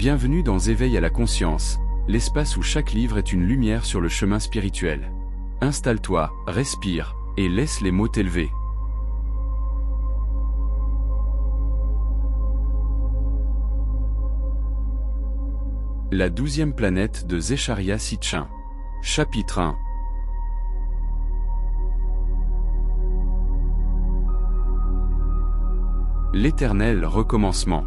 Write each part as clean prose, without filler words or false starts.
Bienvenue dans Éveil à la conscience, l'espace où chaque livre est une lumière sur le chemin spirituel. Installe-toi, respire, et laisse les mots t'élever. La 12e planète de Zecharia Sitchin. Chapitre 1. L'éternel recommencement.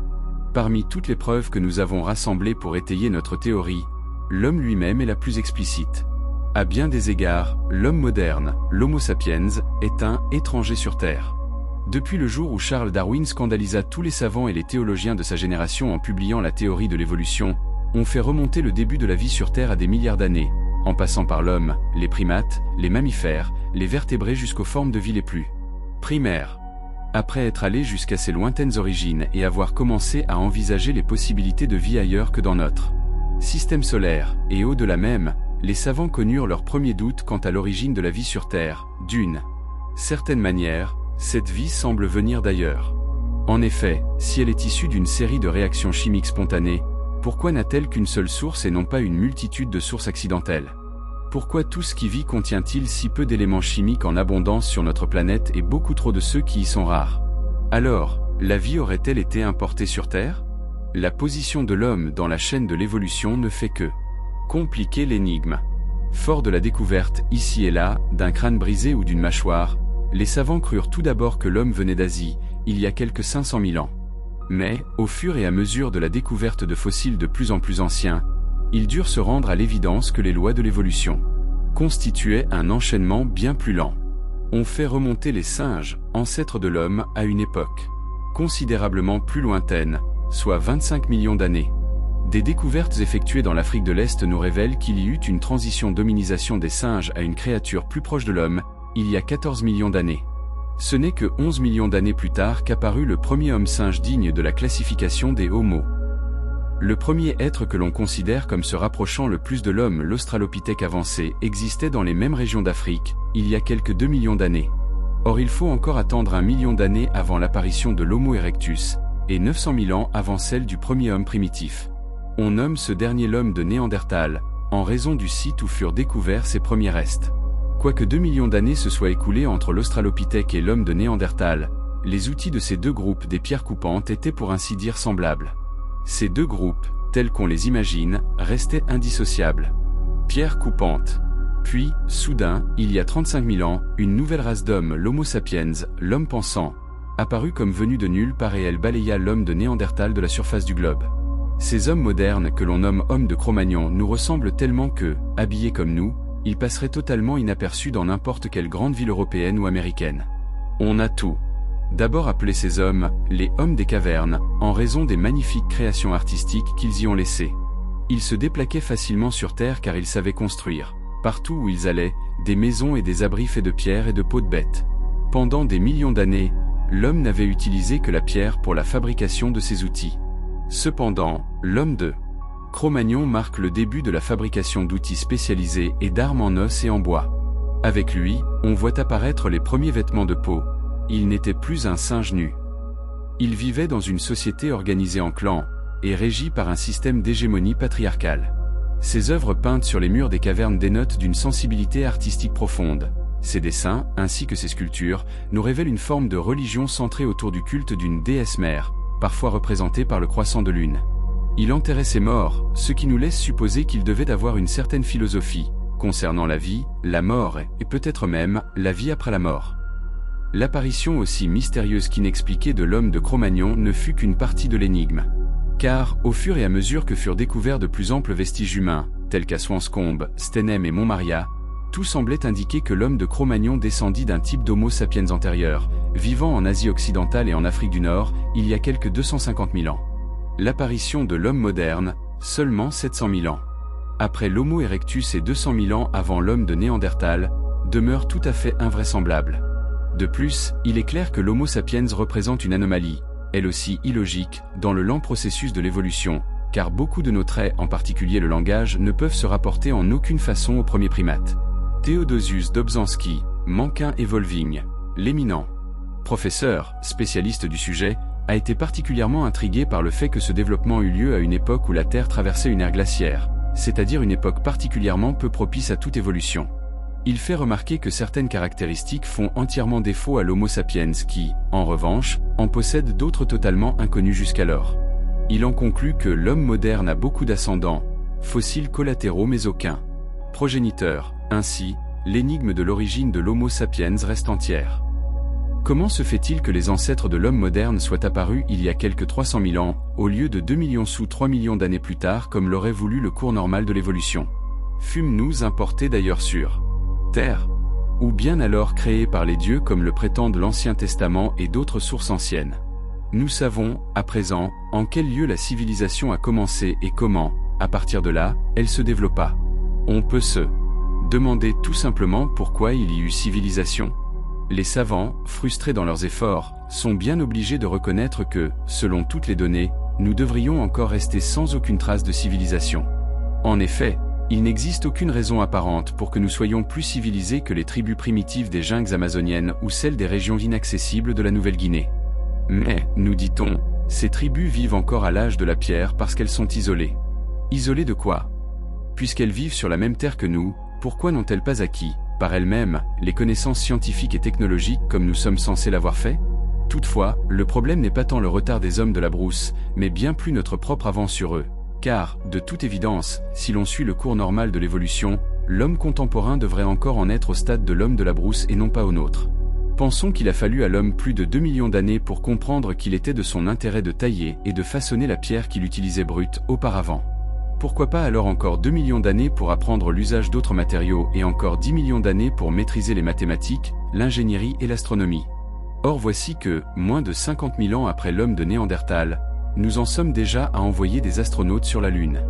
Parmi toutes les preuves que nous avons rassemblées pour étayer notre théorie, l'homme lui-même est la plus explicite. À bien des égards, l'homme moderne, l'Homo sapiens, est un étranger sur Terre. Depuis le jour où Charles Darwin scandalisa tous les savants et les théologiens de sa génération en publiant la théorie de l'évolution, on fait remonter le début de la vie sur Terre à des milliards d'années, en passant par l'homme, les primates, les mammifères, les vertébrés jusqu'aux formes de vie les plus primaires. Après être allé jusqu'à ses lointaines origines et avoir commencé à envisager les possibilités de vie ailleurs que dans notre système solaire, et au-delà même, les savants connurent leurs premiers doutes quant à l'origine de la vie sur Terre. D'une certaine manière, cette vie semble venir d'ailleurs. En effet, si elle est issue d'une série de réactions chimiques spontanées, pourquoi n'a-t-elle qu'une seule source et non pas une multitude de sources accidentelles? Pourquoi tout ce qui vit contient-il si peu d'éléments chimiques en abondance sur notre planète et beaucoup trop de ceux qui y sont rares? Alors, la vie aurait-elle été importée sur Terre? La position de l'homme dans la chaîne de l'évolution ne fait que compliquer l'énigme. Fort de la découverte, ici et là, d'un crâne brisé ou d'une mâchoire, les savants crurent tout d'abord que l'homme venait d'Asie, il y a quelques 500 000 ans. Mais, au fur et à mesure de la découverte de fossiles de plus en plus anciens, ils durent se rendre à l'évidence que les lois de l'évolution constituaient un enchaînement bien plus lent. On fait remonter les singes, ancêtres de l'homme, à une époque considérablement plus lointaine, soit 25 millions d'années. Des découvertes effectuées dans l'Afrique de l'Est nous révèlent qu'il y eut une transition d'hominisation des singes à une créature plus proche de l'homme, il y a 14 millions d'années. Ce n'est que 11 millions d'années plus tard qu'apparut le premier homme-singe digne de la classification des Homo. Le premier être que l'on considère comme se rapprochant le plus de l'homme, l'Australopithèque avancé, existait dans les mêmes régions d'Afrique, il y a quelques 2 millions d'années. Or il faut encore attendre 1 million d'années avant l'apparition de l'Homo erectus, et 900 000 ans avant celle du premier homme primitif. On nomme ce dernier l'homme de Néandertal, en raison du site où furent découverts ses premiers restes. Quoique 2 millions d'années se soient écoulées entre l'Australopithèque et l'homme de Néandertal, les outils de ces deux groupes des pierres coupantes étaient pour ainsi dire semblables. Ces deux groupes, tels qu'on les imagine, restaient indissociables. Pierre coupante. Puis, soudain, il y a 35 000 ans, une nouvelle race d'hommes, l'Homo sapiens, l'homme pensant, apparut comme venu de nulle part et elle balaya l'homme de Néandertal de la surface du globe. Ces hommes modernes que l'on nomme hommes de Cro-Magnon nous ressemblent tellement que, habillés comme nous, ils passeraient totalement inaperçus dans n'importe quelle grande ville européenne ou américaine. On a tout. D'abord appelé ces hommes, les hommes des cavernes, en raison des magnifiques créations artistiques qu'ils y ont laissées. Ils se déplaquaient facilement sur Terre car ils savaient construire, partout où ils allaient, des maisons et des abris faits de pierre et de peaux de bêtes. Pendant des millions d'années, l'homme n'avait utilisé que la pierre pour la fabrication de ses outils. Cependant, l'homme de Cro-Magnon marque le début de la fabrication d'outils spécialisés et d'armes en os et en bois. Avec lui, on voit apparaître les premiers vêtements de peau. Il n'était plus un singe nu. Il vivait dans une société organisée en clans, et régie par un système d'hégémonie patriarcale. Ses œuvres peintes sur les murs des cavernes dénotent d'une sensibilité artistique profonde. Ses dessins, ainsi que ses sculptures, nous révèlent une forme de religion centrée autour du culte d'une déesse mère, parfois représentée par le croissant de lune. Il enterrait ses morts, ce qui nous laisse supposer qu'il devait avoir une certaine philosophie, concernant la vie, la mort et peut-être même, la vie après la mort. L'apparition aussi mystérieuse qu'inexpliquée de l'homme de Cro-Magnon ne fut qu'une partie de l'énigme. Car, au fur et à mesure que furent découverts de plus amples vestiges humains, tels qu'à Swanscombe, Stenheim et Montmaria, tout semblait indiquer que l'homme de Cro-Magnon descendit d'un type d'Homo sapiens antérieur, vivant en Asie occidentale et en Afrique du Nord, il y a quelques 250 000 ans. L'apparition de l'homme moderne, seulement 700 000 ans. Après l'Homo erectus et 200 000 ans avant l'homme de Néandertal, demeure tout à fait invraisemblable. De plus, il est clair que l'Homo sapiens représente une anomalie, elle aussi illogique, dans le lent processus de l'évolution, car beaucoup de nos traits, en particulier le langage, ne peuvent se rapporter en aucune façon aux premiers primates. Theodosius Dobzhansky, Mankin Evolving, l'éminent professeur, spécialiste du sujet, a été particulièrement intrigué par le fait que ce développement eut lieu à une époque où la Terre traversait une ère glaciaire, c'est-à-dire une époque particulièrement peu propice à toute évolution. Il fait remarquer que certaines caractéristiques font entièrement défaut à l'Homo sapiens qui, en revanche, en possède d'autres totalement inconnues jusqu'alors. Il en conclut que l'homme moderne a beaucoup d'ascendants, fossiles collatéraux mais aucun progéniteur. Ainsi, l'énigme de l'origine de l'Homo sapiens reste entière. Comment se fait-il que les ancêtres de l'homme moderne soient apparus il y a quelques 300 000 ans, au lieu de 2 millions sous 3 millions d'années plus tard comme l'aurait voulu le cours normal de l'évolution? Fûmes-nous importés d'ailleurs sur Terre? Ou bien alors créés par les dieux comme le prétendent l'Ancien Testament et d'autres sources anciennes? Nous savons, à présent, en quel lieu la civilisation a commencé et comment, à partir de là, elle se développa. On peut se demander tout simplement pourquoi il y eut civilisation. Les savants, frustrés dans leurs efforts, sont bien obligés de reconnaître que, selon toutes les données, nous devrions encore rester sans aucune trace de civilisation. En effet, il n'existe aucune raison apparente pour que nous soyons plus civilisés que les tribus primitives des jungle amazoniennes ou celles des régions inaccessibles de la Nouvelle-Guinée. Mais, nous dit-on, ces tribus vivent encore à l'âge de la pierre parce qu'elles sont isolées. Isolées de quoi? Puisqu'elles vivent sur la même terre que nous, pourquoi n'ont-elles pas acquis, par elles-mêmes, les connaissances scientifiques et technologiques comme nous sommes censés l'avoir fait? Toutefois, le problème n'est pas tant le retard des hommes de la brousse, mais bien plus notre propre avance sur eux. Car, de toute évidence, si l'on suit le cours normal de l'évolution, l'homme contemporain devrait encore en être au stade de l'homme de la brousse et non pas au nôtre. Pensons qu'il a fallu à l'homme plus de 2 millions d'années pour comprendre qu'il était de son intérêt de tailler et de façonner la pierre qu'il utilisait brute auparavant. Pourquoi pas alors encore 2 millions d'années pour apprendre l'usage d'autres matériaux et encore 10 millions d'années pour maîtriser les mathématiques, l'ingénierie et l'astronomie? Or voici que, moins de 50 000 ans après l'homme de Néandertal, nous en sommes déjà à envoyer des astronautes sur la Lune.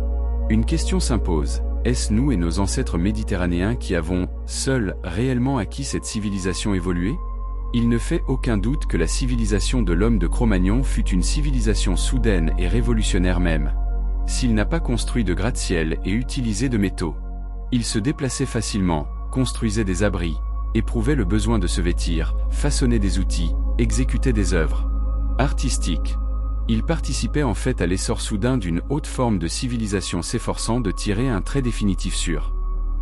Une question s'impose, est-ce nous et nos ancêtres méditerranéens qui avons, seuls, réellement acquis cette civilisation évoluée? Il ne fait aucun doute que la civilisation de l'homme de Cro-Magnon fut une civilisation soudaine et révolutionnaire même. S'il n'a pas construit de gratte-ciel et utilisé de métaux, il se déplaçait facilement, construisait des abris, éprouvait le besoin de se vêtir, façonnait des outils, exécutait des œuvres artistiques. Il participait en fait à l'essor soudain d'une haute forme de civilisation s'efforçant de tirer un trait définitif sur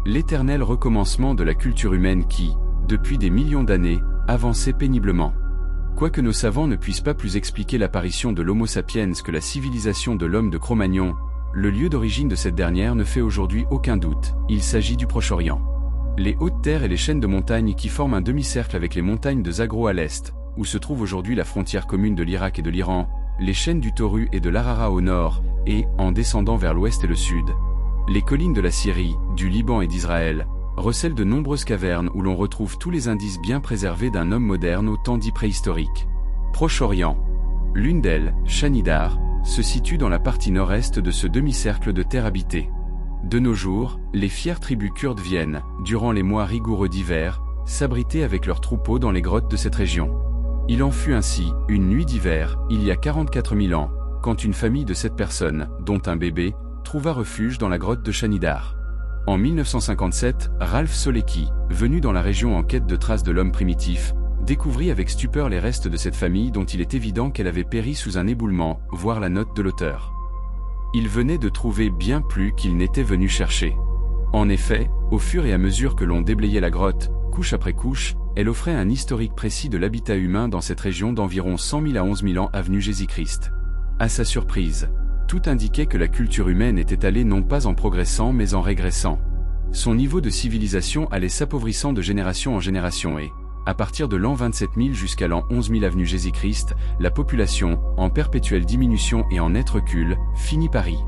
l'éternel recommencement de la culture humaine qui, depuis des millions d'années, avançait péniblement. Quoique nos savants ne puissent pas plus expliquer l'apparition de l'Homo sapiens que la civilisation de l'homme de Cro-Magnon, le lieu d'origine de cette dernière ne fait aujourd'hui aucun doute, il s'agit du Proche-Orient. Les hautes terres et les chaînes de montagnes qui forment un demi-cercle avec les montagnes de Zagros à l'est, où se trouve aujourd'hui la frontière commune de l'Irak et de l'Iran, les chaînes du Tauru et de l'Arara au nord, et, en descendant vers l'ouest et le sud, les collines de la Syrie, du Liban et d'Israël, recèlent de nombreuses cavernes où l'on retrouve tous les indices bien préservés d'un homme moderne au temps dit préhistorique. Proche-Orient. L'une d'elles, Shanidar, se situe dans la partie nord-est de ce demi-cercle de terre habitée. De nos jours, les fières tribus kurdes viennent, durant les mois rigoureux d'hiver, s'abriter avec leurs troupeaux dans les grottes de cette région. Il en fut ainsi, une nuit d'hiver, il y a 44 000 ans, quand une famille de 7 personnes, dont un bébé, trouva refuge dans la grotte de Shanidar. En 1957, Ralph Solecki, venu dans la région en quête de traces de l'homme primitif, découvrit avec stupeur les restes de cette famille dont il est évident qu'elle avait péri sous un éboulement, voire la note de l'auteur. Il venait de trouver bien plus qu'il n'était venu chercher. En effet, au fur et à mesure que l'on déblayait la grotte, couche après couche, elle offrait un historique précis de l'habitat humain dans cette région d'environ 100 000 à 11 000 ans avenue Jésus-Christ. À sa surprise, tout indiquait que la culture humaine était allée non pas en progressant mais en régressant. Son niveau de civilisation allait s'appauvrissant de génération en génération et, à partir de l'an 27 000 jusqu'à l'an 11 000 avenue Jésus-Christ, la population, en perpétuelle diminution et en net recul, finit par y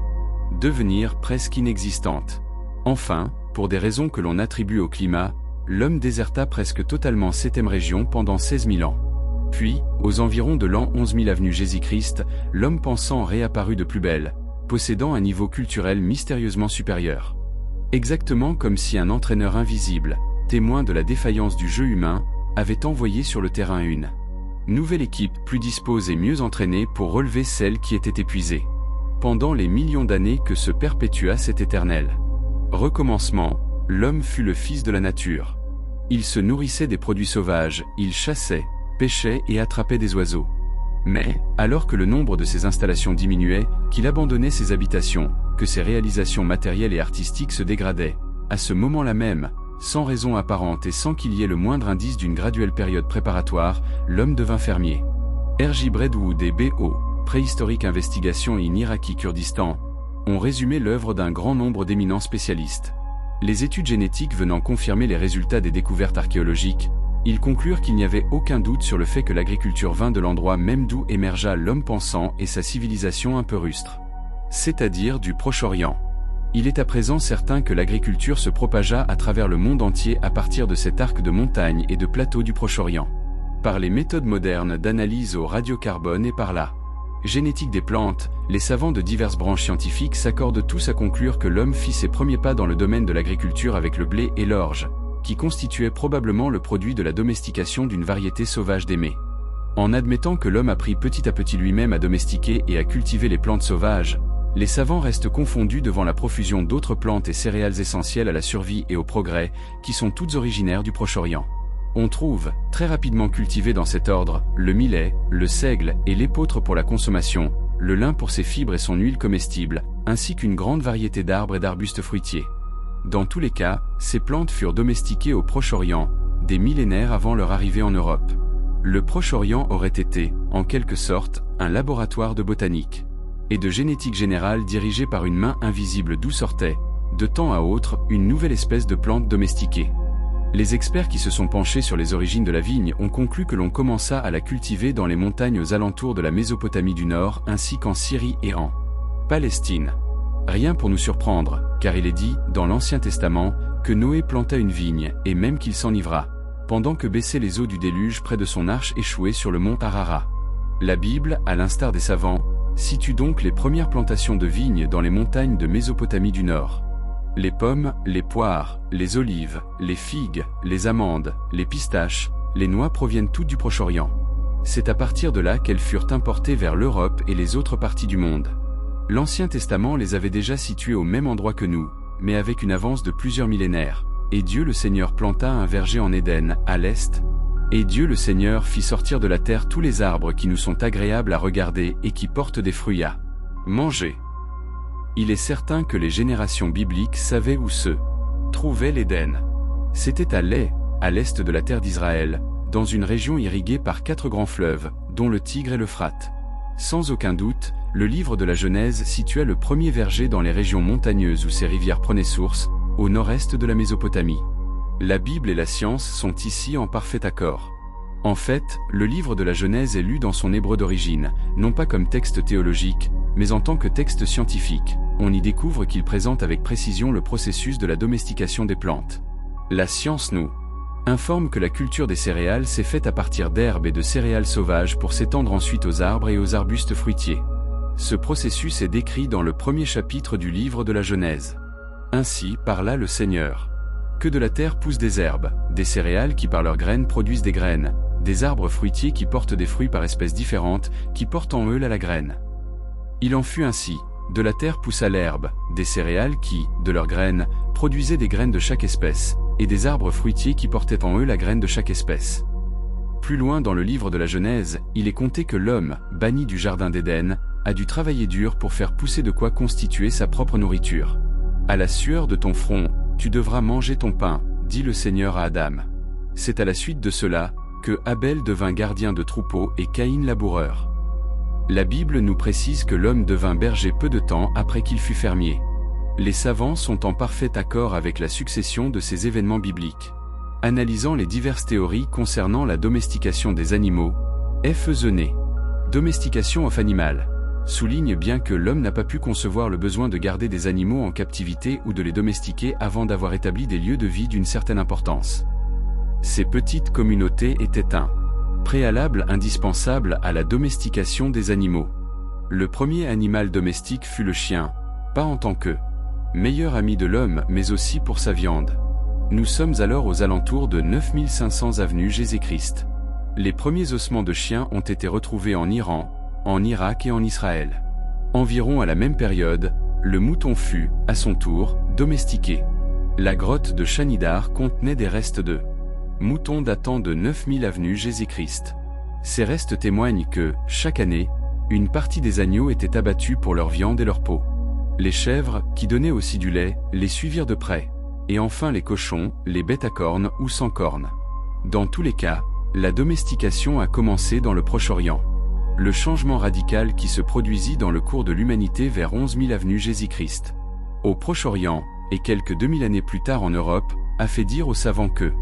devenir presque inexistante. Enfin, pour des raisons que l'on attribue au climat, l'homme déserta presque totalement cette région pendant 16 000 ans. Puis, aux environs de l'an 11 000 avenue Jésus-Christ, l'homme pensant réapparut de plus belle, possédant un niveau culturel mystérieusement supérieur. Exactement comme si un entraîneur invisible, témoin de la défaillance du jeu humain, avait envoyé sur le terrain une nouvelle équipe plus disposée et mieux entraînée pour relever celle qui était épuisée. Pendant les millions d'années que se perpétua cet éternel recommencement, l'homme fut le fils de la nature. Il se nourrissait des produits sauvages, il chassait, pêchait et attrapait des oiseaux. Mais, alors que le nombre de ses installations diminuait, qu'il abandonnait ses habitations, que ses réalisations matérielles et artistiques se dégradaient, à ce moment-là même, sans raison apparente et sans qu'il y ait le moindre indice d'une graduelle période préparatoire, l'homme devint fermier. R.J. Braidwood et B.O. Préhistorique Investigation in Iraqi Kurdistan ont résumé l'œuvre d'un grand nombre d'éminents spécialistes. Les études génétiques venant confirmer les résultats des découvertes archéologiques, ils conclurent qu'il n'y avait aucun doute sur le fait que l'agriculture vint de l'endroit même d'où émergea l'homme pensant et sa civilisation un peu rustre, c'est-à-dire du Proche-Orient. Il est à présent certain que l'agriculture se propagea à travers le monde entier à partir de cet arc de montagnes et de plateaux du Proche-Orient, par les méthodes modernes d'analyse au radiocarbone et par la génétique des plantes. Les savants de diverses branches scientifiques s'accordent tous à conclure que l'homme fit ses premiers pas dans le domaine de l'agriculture avec le blé et l'orge, qui constituait probablement le produit de la domestication d'une variété sauvage des mets. En admettant que l'homme apprit petit à petit lui-même à domestiquer et à cultiver les plantes sauvages, les savants restent confondus devant la profusion d'autres plantes et céréales essentielles à la survie et au progrès, qui sont toutes originaires du Proche-Orient. On trouve, très rapidement cultivés dans cet ordre, le millet, le seigle et l'épeautre pour la consommation, le lin pour ses fibres et son huile comestible, ainsi qu'une grande variété d'arbres et d'arbustes fruitiers. Dans tous les cas, ces plantes furent domestiquées au Proche-Orient, des millénaires avant leur arrivée en Europe. Le Proche-Orient aurait été, en quelque sorte, un laboratoire de botanique et de génétique générale dirigé par une main invisible d'où sortait, de temps à autre, une nouvelle espèce de plante domestiquée. Les experts qui se sont penchés sur les origines de la vigne ont conclu que l'on commença à la cultiver dans les montagnes aux alentours de la Mésopotamie du Nord ainsi qu'en Syrie et en Palestine. Rien pour nous surprendre, car il est dit, dans l'Ancien Testament, que Noé planta une vigne, et même qu'il s'enivra, pendant que baissaient les eaux du déluge près de son arche échouée sur le mont Ararat. La Bible, à l'instar des savants, situe donc les premières plantations de vignes dans les montagnes de Mésopotamie du Nord. Les pommes, les poires, les olives, les figues, les amandes, les pistaches, les noix proviennent toutes du Proche-Orient. C'est à partir de là qu'elles furent importées vers l'Europe et les autres parties du monde. L'Ancien Testament les avait déjà situées au même endroit que nous, mais avec une avance de plusieurs millénaires. Et Dieu le Seigneur planta un verger en Éden, à l'est. Et Dieu le Seigneur fit sortir de la terre tous les arbres qui nous sont agréables à regarder et qui portent des fruits à manger. Il est certain que les générations bibliques savaient où se trouvait l'Éden. C'était à l'est de la terre d'Israël, dans une région irriguée par 4 grands fleuves, dont le Tigre et l'Euphrate. Sans aucun doute, le livre de la Genèse situa le premier verger dans les régions montagneuses où ces rivières prenaient source, au nord-est de la Mésopotamie. La Bible et la science sont ici en parfait accord. En fait, le livre de la Genèse est lu dans son hébreu d'origine, non pas comme texte théologique, mais en tant que texte scientifique. On y découvre qu'il présente avec précision le processus de la domestication des plantes. La science nous informe que la culture des céréales s'est faite à partir d'herbes et de céréales sauvages pour s'étendre ensuite aux arbres et aux arbustes fruitiers. Ce processus est décrit dans le premier chapitre du livre de la Genèse. Ainsi parla le Seigneur. Que de la terre poussent des herbes, des céréales qui par leurs graines produisent des graines, des arbres fruitiers qui portent des fruits par espèces différentes, qui portent en eux la graine. Il en fut ainsi. De la terre poussa l'herbe, des céréales qui, de leurs graines, produisaient des graines de chaque espèce, et des arbres fruitiers qui portaient en eux la graine de chaque espèce. Plus loin dans le livre de la Genèse, il est conté que l'homme, banni du jardin d'Éden, a dû travailler dur pour faire pousser de quoi constituer sa propre nourriture. À la sueur de ton front, tu devras manger ton pain, dit le Seigneur à Adam. C'est à la suite de cela, que Abel devint gardien de troupeaux et Caïn laboureur. La Bible nous précise que l'homme devint berger peu de temps après qu'il fut fermier. Les savants sont en parfait accord avec la succession de ces événements bibliques. Analysant les diverses théories concernant la domestication des animaux, F. Zenet, domestication of animal, souligne bien que l'homme n'a pas pu concevoir le besoin de garder des animaux en captivité ou de les domestiquer avant d'avoir établi des lieux de vie d'une certaine importance. Ces petites communautés étaient un préalable indispensable à la domestication des animaux. Le premier animal domestique fut le chien, pas en tant que meilleur ami de l'homme mais aussi pour sa viande. Nous sommes alors aux alentours de 9500 avenue Jésus-Christ. Les premiers ossements de chiens ont été retrouvés en Iran, en Irak et en Israël. Environ à la même période, le mouton fut, à son tour, domestiqué. La grotte de Shanidar contenait des restes de moutons datant de 9000 avenue Jésus-Christ. Ces restes témoignent que, chaque année, une partie des agneaux était abattue pour leur viande et leur peau. Les chèvres, qui donnaient aussi du lait, les suivirent de près. Et enfin les cochons, les bêtes à cornes ou sans cornes. Dans tous les cas, la domestication a commencé dans le Proche-Orient. Le changement radical qui se produisit dans le cours de l'humanité vers 11 000 avenue Jésus-Christ. Au Proche-Orient, et quelques 2000 années plus tard en Europe, a fait dire aux savants que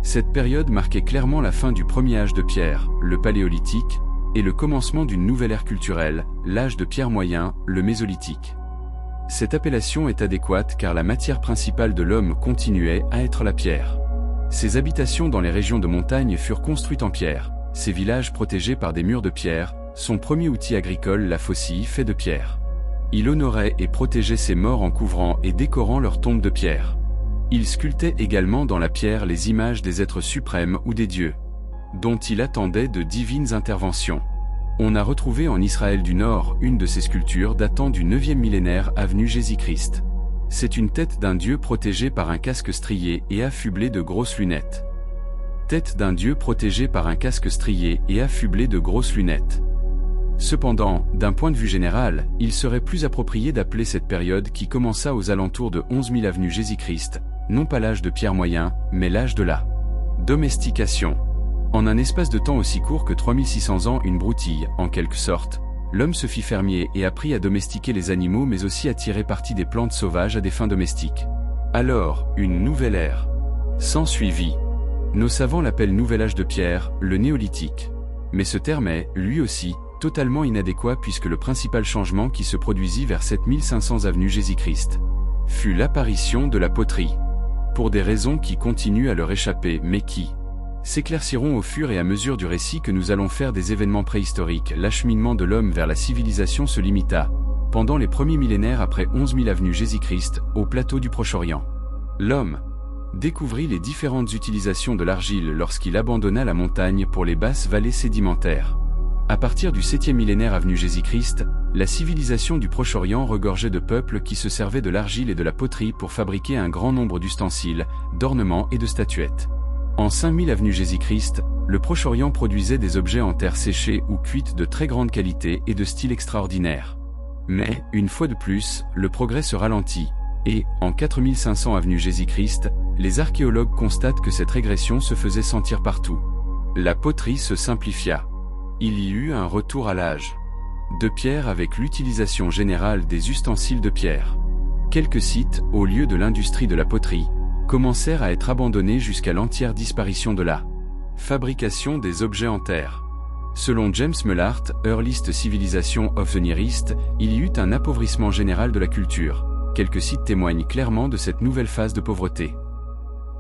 cette période marquait clairement la fin du premier âge de pierre, le Paléolithique, et le commencement d'une nouvelle ère culturelle, l'âge de pierre moyen, le Mésolithique. Cette appellation est adéquate car la matière principale de l'homme continuait à être la pierre. Ses habitations dans les régions de montagne furent construites en pierre, ses villages protégés par des murs de pierre, son premier outil agricole la faucille fait de pierre. Il honorait et protégeait ses morts en couvrant et décorant leurs tombes de pierre. Il sculptait également dans la pierre les images des êtres suprêmes ou des dieux, dont il attendait de divines interventions. On a retrouvé en Israël du Nord une de ces sculptures datant du 9e millénaire avenue Jésus-Christ. C'est une tête d'un dieu protégée par un casque strié et affublé de grosses lunettes. Tête d'un dieu protégée par un casque strié et affublé de grosses lunettes. Cependant, d'un point de vue général, il serait plus approprié d'appeler cette période qui commença aux alentours de 11 000 avenue Jésus-Christ, non pas l'âge de pierre moyen, mais l'âge de la domestication. En un espace de temps aussi court que 3600 ans, une broutille, en quelque sorte, l'homme se fit fermier et apprit à domestiquer les animaux mais aussi à tirer parti des plantes sauvages à des fins domestiques. Alors, une nouvelle ère s'ensuivit. Nos savants l'appellent nouvel âge de pierre, le néolithique. Mais ce terme est, lui aussi, totalement inadéquat puisque le principal changement qui se produisit vers 7500 avenue Jésus-Christ fut l'apparition de la poterie. Pour des raisons qui continuent à leur échapper mais qui s'éclairciront au fur et à mesure du récit que nous allons faire des événements préhistoriques. L'acheminement de l'homme vers la civilisation se limita, pendant les premiers millénaires après 11 000 avenue Jésus-Christ, au plateau du Proche-Orient. L'homme découvrit les différentes utilisations de l'argile lorsqu'il abandonna la montagne pour les basses vallées sédimentaires. À partir du 7e millénaire avenue Jésus-Christ, la civilisation du Proche-Orient regorgeait de peuples qui se servaient de l'argile et de la poterie pour fabriquer un grand nombre d'ustensiles, d'ornements et de statuettes. En 5000 avenue Jésus-Christ, le Proche-Orient produisait des objets en terre séchée ou cuite de très grande qualité et de style extraordinaire. Mais, une fois de plus, le progrès se ralentit, et, en 4500 avenue Jésus-Christ, les archéologues constatent que cette régression se faisait sentir partout. La poterie se simplifia. Il y eut un retour à l'âge de pierre avec l'utilisation générale des ustensiles de pierre. Quelques sites, au lieu de l'industrie de la poterie, commencèrent à être abandonnés jusqu'à l'entière disparition de la fabrication des objets en terre. Selon James Mellart, Earliest Civilization of the Near East, il y eut un appauvrissement général de la culture. Quelques sites témoignent clairement de cette nouvelle phase de pauvreté.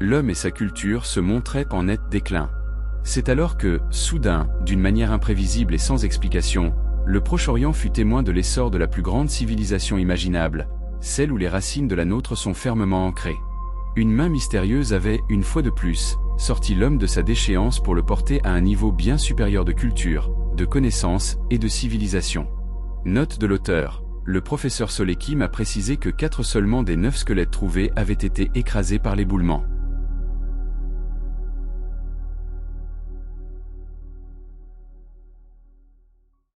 L'homme et sa culture se montraient en net déclin. C'est alors que, soudain, d'une manière imprévisible et sans explication, le Proche-Orient fut témoin de l'essor de la plus grande civilisation imaginable, celle où les racines de la nôtre sont fermement ancrées. Une main mystérieuse avait, une fois de plus, sorti l'homme de sa déchéance pour le porter à un niveau bien supérieur de culture, de connaissance et de civilisation. Note de l'auteur. Le professeur Solekim a précisé que 4 seulement des 9 squelettes trouvés avaient été écrasés par l'éboulement.